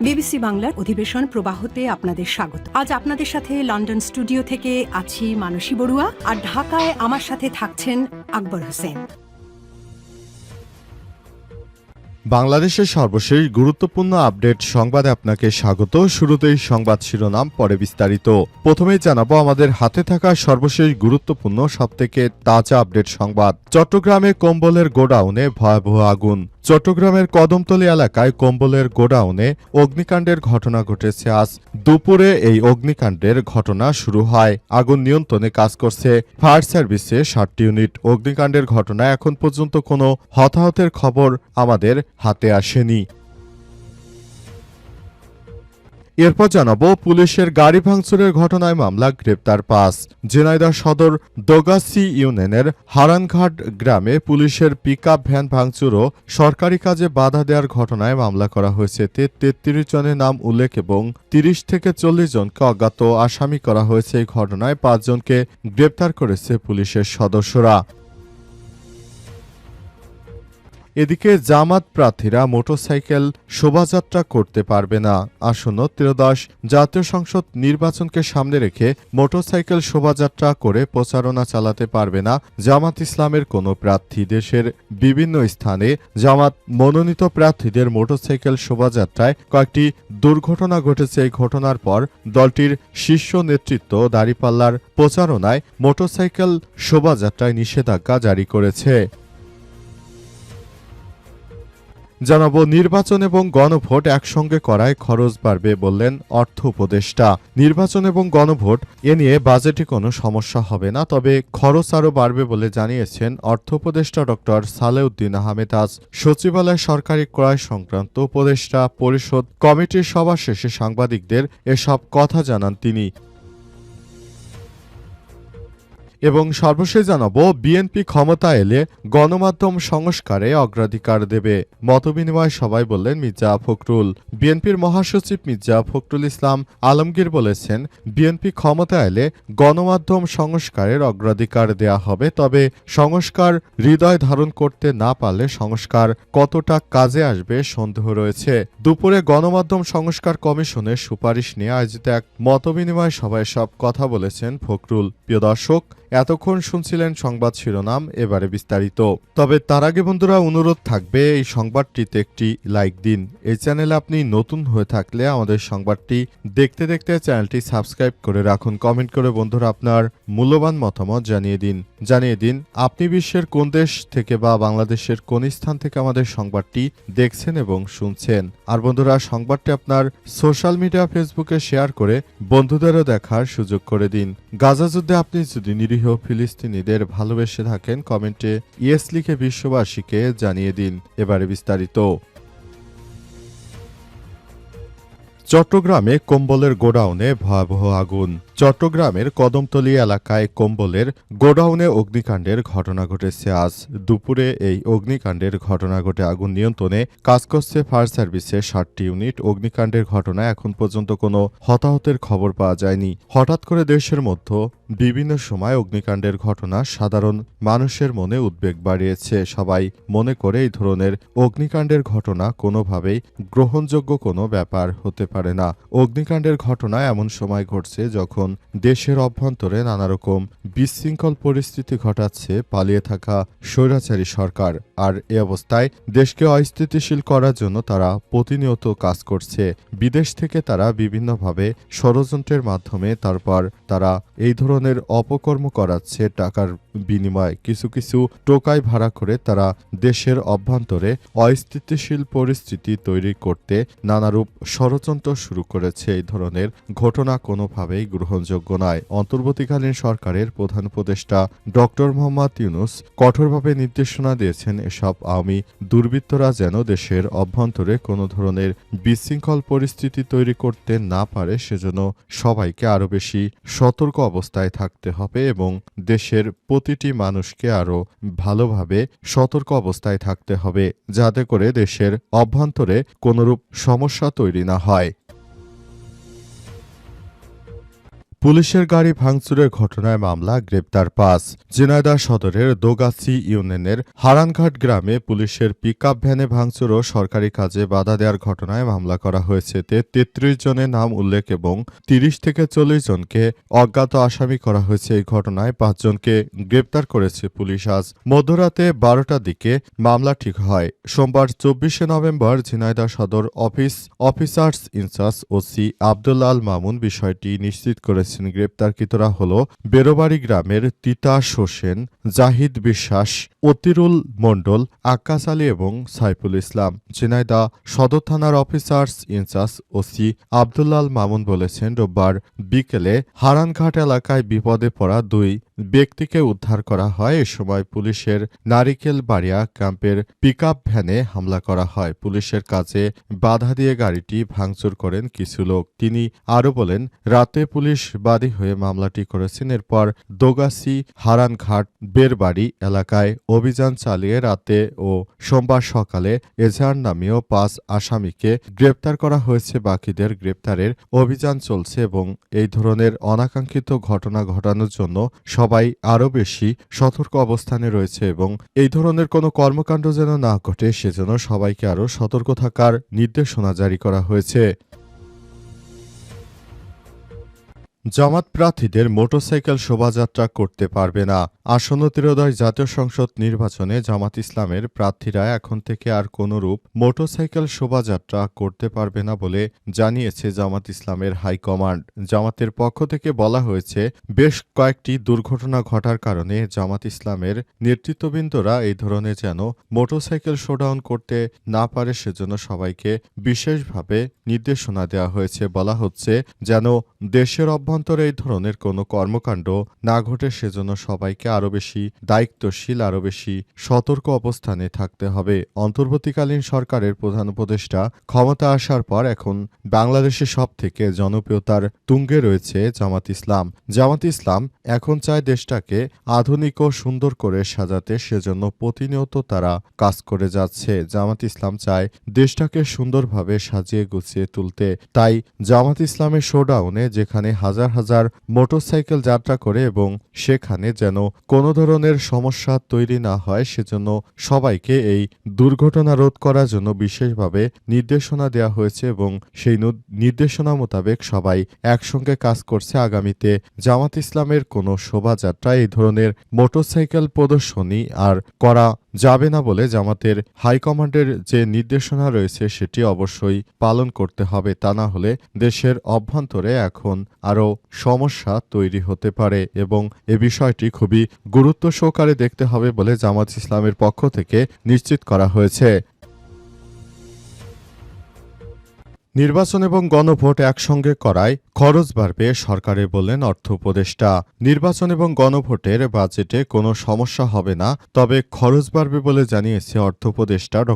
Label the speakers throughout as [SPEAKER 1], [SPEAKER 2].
[SPEAKER 1] BBC বাংলার অধিবেশন প্রবাহতে আপনাদের স্বাগত। আজ আপনাদের সাথে লন্ডন স্টুডিও থেকে আছি মানসী বড়ুয়া, আর ঢাকায় আমার সাথে থাকছেন আকবর হোসেন।
[SPEAKER 2] বাংলাদেশের সর্বশেষ গুরুত্বপূর্ণ আপডেট সংবাদে আপনাকে স্বাগত। শুরুতেই সংবাদ শিরোনাম, পরে বিস্তারিত। প্রথমেই জানাবো আমাদের হাতে থাকা সর্বশেষ গুরুত্বপূর্ণ সবথেকে তাজা আপডেট সংবাদ। চট্টগ্রামে কম্বলের গোডাউনে ভয়াবহ আগুন। চট্টগ্রামের কদমতলী এলাকায় কম্বলের গোডাউনে অগ্নিকাণ্ডের ঘটনা ঘটেছে। আজ দুপুরে এই অগ্নিকাণ্ডের ঘটনা শুরু হয়। আগুন নিয়ন্ত্রণে কাজ করছে ফায়ার সার্ভিসে 60টি ইউনিট। অগ্নিকাণ্ডের ঘটনায় এখন পর্যন্ত কোনো হতাহতের খবর আমাদের হাতে আসেনি। এরপর জানাবো পুলিশের গাড়ি ভাঙচুরের ঘটনায় মামলা, গ্রেপ্তার 5। ঝিনাইদহ সদর দোগাছি ইউনিয়নের হারানঘাট গ্রামে পুলিশের পিকআপ ভ্যান ভাঙচুর ও সরকারি কাজে বাধা দেওয়ার ঘটনায় মামলা করা হয়েছে। 33 জনের নাম উল্লেখ এবং 30 থেকে 40 জনকে অজ্ঞাত আসামি করা হয়েছে। এই ঘটনায় 5 জনকে গ্রেপ্তার করেছে পুলিশের সদস্যরা। এদিকে জামাত প্রার্থীরা মোটরসাইকেল শোভাযাত্রা করতে পারবে না। আসন্ন ত্রয়োদশ জাতীয় সংসদ নির্বাচনকে সামনে রেখে মোটরসাইকেল শোভাযাত্রা করে প্রচারণা চালাতে পারবে না জামাত ইসলামের কোনো প্রার্থী। দেশের বিভিন্ন স্থানে জামাত মনোনীত প্রার্থীদের মোটরসাইকেল শোভাযাত্রায় কয়েকটি দুর্ঘটনা ঘটেছে। এই ঘটনার পর দলটির শীর্ষ নেতৃত্ব দাঁড়িপাল্লার প্রচারণায় মোটরসাইকেল শোভাযাত্রায় নিষেধাজ্ঞা জারি করেছে। জানাবো নির্বাচন এবং গণভোট একসঙ্গে করায় খরচ বাড়বে বললেন অর্থ উপদেষ্টা। নির্বাচন এবং গণভোট এ নিয়ে বাজেটে কোনো সমস্যা হবে না, তবে খরচ আরও বাড়বে বলে জানিয়েছেন অর্থ উপদেষ্টা ডক্টর সালেউদ্দিন আহমেদ। আজ সচিবালয় সরকারি ক্রয় সংক্রান্ত উপদেষ্টা পরিষদ কমিটির সভা শেষে সাংবাদিকদের এসব কথা জানান তিনি। এবং সর্বশেষ জানাবো বিএনপি ক্ষমতা এলে গণমাধ্যম সংস্কারে অগ্রাধিকার দেবে। মতবিনিময় সভায় বললেন মির্জা ফখরুল। বিএনপির মহাসচিব মির্জা ফখরুল ইসলাম আলমগীর বলেছেন, বিএনপি ক্ষমতা এলে গণমাধ্যম সংস্কারের অগ্রাধিকার দেয়া হবে, তবে সংস্কার হৃদয় ধারণ করতে না পারলে সংস্কার কতটা কাজে আসবে সন্দেহ রয়েছে। দুপুরে গণমাধ্যম সংস্কার কমিশনের সুপারিশ নিয়ে আয়োজিত এক মতবিনিময় সভায় সব কথা বলেছেন ফখরুল। প্রিয় দর্শক, এতক্ষণ শুনছিলেন সংবাদ শিরোনাম, এবারে বিস্তারিত। তবে তার আগে বন্ধুরা অনুরোধ থাকবে এই সংবাদটিতে একটি লাইক দিন। এই চ্যানেলে আপনি নতুন হয়ে থাকলে আমাদের সংবাদটি দেখতে দেখতে চ্যানেলটি সাবস্ক্রাইব করে রাখুন। কমেন্ট করে বন্ধুরা আপনার মূল্যবান মতামত জানিয়ে দিন আপনি বিশ্বের কোন দেশ থেকে বা বাংলাদেশের কোন স্থান থেকে আমাদের সংবাদটি দেখছেন এবং শুনছেন। আর বন্ধুরা সংবাদটি আপনার সোশ্যাল মিডিয়া ফেসবুকে শেয়ার করে বন্ধুদেরও দেখার সুযোগ করে দিন। গাজা যুদ্ধে আপনি যদি নিরীহ ফিলিস্তিনিদের ভালোবেসে থাকেন কমেন্টে ইয়েস লিখে বিশ্ববাসীকে জানিয়ে দিন। এবারে বিস্তারিত। চট্টগ্রামে কম্বলের গোডাউনে ভয়াবহ আগুন। চট্টগ্রামের কদমতলী এলাকায় কম্বলের গোডাউনে অগ্নিকাণ্ডের ঘটনা ঘটেছে। আজ দুপুরে এই অগ্নিকাণ্ডের ঘটনা ঘটে। আগুন নিয়ন্ত্রণে কাজ করছে ফায়ার সার্ভিসের 60টি ইউনিট। অগ্নিকাণ্ডের ঘটনায় এখন পর্যন্ত কোনো হতাহতের খবর পাওয়া যায়নি। হঠাৎ করে দেশের মধ্যে বিভিন্ন সময় অগ্নিকাণ্ডের ঘটনা সাধারণ মানুষের মনে উদ্বেগ বাড়িয়েছে। সবাই মনে করে এই ধরনের অগ্নিকাণ্ডের ঘটনা কোনোভাবেই গ্রহণযোগ্য কোনো ব্যাপার হতে পারে না। অগ্নিকাণ্ডের ঘটনা এমন সময় ঘটছে যখন দেশের অভ্যন্তরে নানারকম বিশৃঙ্খল পরিস্থিতি ঘটাচ্ছে পালিয়ে থাকা স্বৈরাচারী সরকার। আর এ অবস্থায় দেশকে অস্থিতিশীল করার জন্য তারা প্রতিনিয়ত কাজ করছে। বিদেশ থেকে তারা বিভিন্নভাবে ষড়যন্ত্রের মাধ্যমে তারপর তারা এই ধরনের অপকর্ম করাচ্ছে টাকার বিনিময়ে। কিছু কিছু টোকাই ভাড়া করে তারা দেশের অভ্যন্তরে অস্থিতিশীল পরিস্থিতি তৈরি করতে নানারূপ ষড়যন্ত্র শুরু করেছে। এই ধরনের ঘটনা কোনোভাবেই গ্রহণযোগ্য নয়। অন্তর্বর্তীকালীন সরকারের প্রধান উপদেষ্টা ডক্টর মোহাম্মদ ইউনূস কঠোরভাবে নির্দেশনা দিয়েছেন এসব আওয়ামী দুর্বৃত্তরা যেন দেশের অভ্যন্তরে কোনো ধরনের বিশৃঙ্খল পরিস্থিতি তৈরি করতে না পারে, সেজন্য সবাইকে আরও বেশি সতর্ক অবস্থায় থাকতে হবে এবং দেশের প্রতিটি মানুষকে আরও ভালোভাবে সতর্ক অবস্থায় থাকতে হবে, যাতে করে দেশের অভ্যন্তরে কোনরূপ সমস্যা তৈরি না হয়। পুলিশের গাড়ি ভাঙচুরের ঘটনায় মামলা, গ্রেপ্তার ৫। ঝিনাইদহ সদরের দোগাছি ইউনিয়নের হারানঘাট গ্রামে পুলিশের পিকআপ ভ্যানে ভাঙচুর ও সরকারি কাজে বাধা দেওয়ার ঘটনায় মামলা করা হয়েছে। ৩৩ জনের নাম উল্লেখ এবং ৩০ থেকে ৪০ জনকে অজ্ঞাত আসামি করা হয়েছে। এই ঘটনায় ৫ জনকে গ্রেপ্তার করেছে পুলিশ। আজ মধ্যরাতে ১২টার দিকে মামলা ঠিক হয়। সোমবার ২৪শে নভেম্বর ঝিনাইদহ সদর officers in charge OC Abdul Al Mamun বিষয়টি নিশ্চিত করেছেন। গ্রেপ্তারকৃতরা হল বেরোবাড়ি গ্রামের তিতাস হোসেন, জাহিদ বিশ্বাস, অতিরুল মণ্ডল, আক্কাস আলী এবং সাইফুল ইসলাম। ঝিনাইদহ সদর থানার officers in charge OC Abdul Al Mamun বলেছেন, রোববার বিকেলে হারানঘাট এলাকায় বিপদে পড়া ২ ব্যক্তিকে উদ্ধার করা হয়। এ সময় পুলিশের নারিকেল বাড়িয়া ক্যাম্পের পিকআপ ভ্যানে হামলা করা হয়। পুলিশের কাজে বাধা দিয়ে গাড়িটি ভাঙচুর করেন কিছু লোক। তিনি আরও বলেন, রাতে পুলিশ বাদী হয়ে মামলাটি করেছেন। এরপর দোগাছি হারানঘাট বেরবাড়ি এলাকায় অভিযান চালিয়ে রাতে ও সোমবার সকালে এজাহার নামীয় ৫ আসামিকে গ্রেপ্তার করা হয়েছে। বাকিদের গ্রেপ্তারের অভিযান চলছে এবং এই ধরনের অনাকাঙ্ক্ষিত ঘটনা ঘটানোর জন্য সবাই আরও বেশি সতর্ক অবস্থানে রয়েছে এবং এই ধরনের কোনো কর্মকাণ্ড যেন না ঘটে সেজন্য সবাইকে আরও সতর্ক থাকার নির্দেশনা জারি করা হয়েছে। জামাত প্রার্থীদের মোটরসাইকেল শোভাযাত্রা করতে পারবে না। আসন্ন ত্রয়োদশ জাতীয় সংসদ নির্বাচনে জামাত ইসলামের প্রার্থীরা এখন থেকে আর কোনরূপ মোটরসাইকেল শোভাযাত্রা করতে পারবে না বলে জানিয়েছে জামাত ইসলামের হাইকমান্ড। জামাতের পক্ষ থেকে বলা হয়েছে, বেশ কয়েকটি দুর্ঘটনা ঘটার কারণে জামাত ইসলামের নেতৃত্ববৃন্দরা এই ধরনের যেন মোটরসাইকেল শোডাউন করতে না পারে সেজন্য সবাইকে বিশেষভাবে নির্দেশনা দেওয়া হয়েছে। বলা হচ্ছে যেন দেশের অভ্যন্তরে এই ধরনের কোনো কর্মকাণ্ড না ঘটে সেজন্য সবাইকে আরও বেশি দায়িত্বশীল, আরও বেশি সতর্ক অবস্থানে থাকতে হবে। অন্তর্বর্তীকালীন সরকারের প্রধান উপদেষ্টা ক্ষমতা আসার পর এখন বাংলাদেশে সবথেকে জনপ্রিয়তার তুঙ্গে রয়েছে জামাত ইসলাম। জামাত ইসলাম এখন চায় দেশটাকে আধুনিক ও সুন্দর করে সাজাতে, সেজন্য প্রতিনিয়ত তারা কাজ করে যাচ্ছে। জামাত ইসলাম চায় দেশটাকে সুন্দরভাবে সাজিয়ে গুছিয়ে তুলতে। তাই জামাত ইসলামের শোডাউনে যেখানে হাজার হাজার মোটরসাইকেল যাত্রা করে এবং সেখানে যেন কোনো ধরনের সমস্যা তৈরি না হয় সেজন্য সবাইকে এই দুর্ঘটনা রোধ করার জন্য বিশেষভাবে নির্দেশনা দেওয়া হয়েছে এবং সেই নির্দেশনা মোতাবেক সবাই একসঙ্গে কাজ করছে। আগামীতে জামাত ইসলামের কোনো শোভাযাত্রা এই ধরনের মোটরসাইকেল প্রদর্শনী আর করা যাবে না বলে জামাতের হাইকমান্ডের যে নির্দেশনা রয়েছে সেটি অবশ্যই পালন করতে হবে। তা না হলে দেশের অভ্যন্তরে এখন আরও সমস্যা তৈরি হতে পারে এবং এ বিষয়টি খুবই গুরুত্ব সহকারে দেখতে হবে বলে জামাত ইসলামের পক্ষ থেকে নিশ্চিত করা হয়েছে। নির্বাচন এবং গণভোট একসঙ্গে করায় খরচ বাড়বে সরকারের, বললেন অর্থ উপদেষ্টা। নির্বাচন এবং গণভোটের বাজেটে কোনো সমস্যা হবে না, তবে খরচ বাড়বে বলে জানিয়েছে অর্থ উপদেষ্টা ড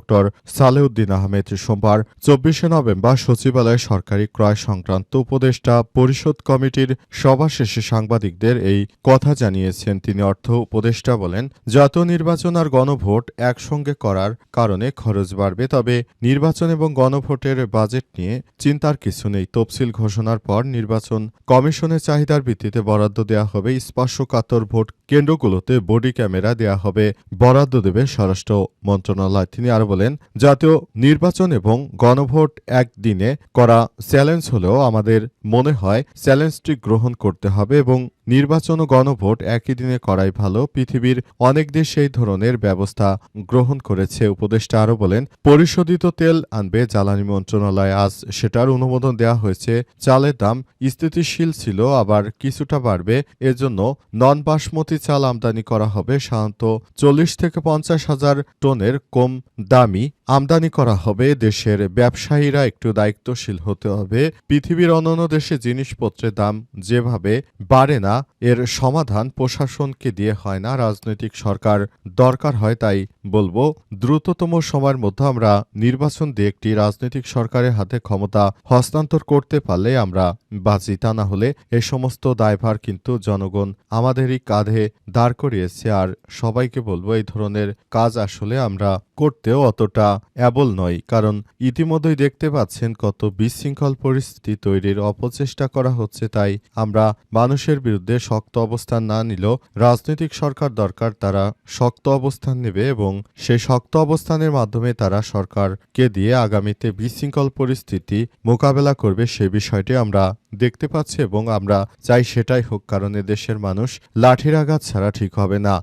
[SPEAKER 2] সালেউদ্দিন আহমেদ। সোমবার ২৪শে নভেম্বর সচিবালয়ে সরকারি ক্রয় সংক্রান্ত উপদেষ্টা পরিষদ কমিটির সভা শেষে সাংবাদিকদের এই কথা জানিয়েছেন তিনি। অর্থ উপদেষ্টা বলেন, জাতীয় নির্বাচন আর গণভোট একসঙ্গে করার কারণে খরচ বাড়বে, তবে নির্বাচন এবং গণভোটের বাজেট নিয়ে চিন্তার কিছু নেই। তফসিল ঘোষণার পর নির্বাচন কমিশনের চাহিদার ভিত্তিতে বরাদ্দ দেওয়া হবে। স্পর্শকাতর ভোট কেন্দ্রগুলোতে বডি ক্যামেরা দেওয়া হবে, বরাদ্দ দেবে স্বরাষ্ট্র মন্ত্রণালয়। তিনি আরও বলেন, জাতীয় নির্বাচন এবং গণভোট একদিনে করা চ্যালেঞ্জ হলেও আমাদের মনে হয় চ্যালেঞ্জটি গ্রহণ করতে হবে এবং নির্বাচন ও গণভোট একই দিনে করাই ভালো। পৃথিবীর অনেক দেশ এই ধরনের ব্যবস্থা গ্রহণ করেছে। উপদেষ্টা আরও বলেন, পরিশোধিত তেল আনবে জ্বালানি মন্ত্রণালয়, আজ সেটার অনুমোদন দেওয়া হয়েছে। চালের দাম স্থিতিশীল ছিল, আবার কিছুটা বাড়বে। এজন্য নন বাসমতি চাল আমদানি করা হবে। সাধারণত ৪০ থেকে ৫০ হাজার টনের কম দামি আমদানি করা হবে। দেশের ব্যবসায়ীরা একটু দায়িত্বশীল হতে হবে। পৃথিবীর অন্যান্য দেশে জিনিসপত্রের দাম যেভাবে বাড়ে না, এর সমাধান প্রশাসনকে দিয়ে হয় না, রাজনৈতিক সরকার দরকার হয়। তাই বলবো, দ্রুততম সময়ের মধ্যে আমরা নির্বাচন দিয়ে একটি রাজনৈতিক সরকারের হাতে ক্ষমতা হস্তান্তর করতে পারলে আমরা বাঁচি। তা না হলে এই সমস্ত দায়ভার কিন্তু জনগণ আমাদেরই কাঁধে দাঁড় করিয়েছে। আর সবাইকে বলবো, এই ধরনের কাজ আসলে আমরা করতেও অতটা অ্যাবল নয়, কারণ ইতিমধ্যেই দেখতে পাচ্ছেন কত বিশৃঙ্খল পরিস্থিতি তৈরির অপচেষ্টা করা হচ্ছে। তাই আমরা মানুষের বিরুদ্ধে শক্ত অবস্থান না নিলেও রাজনৈতিক সরকার দরকার, তারা শক্ত অবস্থান নেবে এবং সেই শক্ত অবস্থানের মাধ্যমে তারা সরকারকে দিয়ে আগামীতে বিশৃঙ্খল পরিস্থিতি মোকাবেলা করবে, সে বিষয়টি আমরা দেখতে পাচ্ছি এবং আমরা চাই সেটাই হোক, কারণ এদেশের মানুষ লাঠির আঘাত ছাড়া ঠিক হবে না।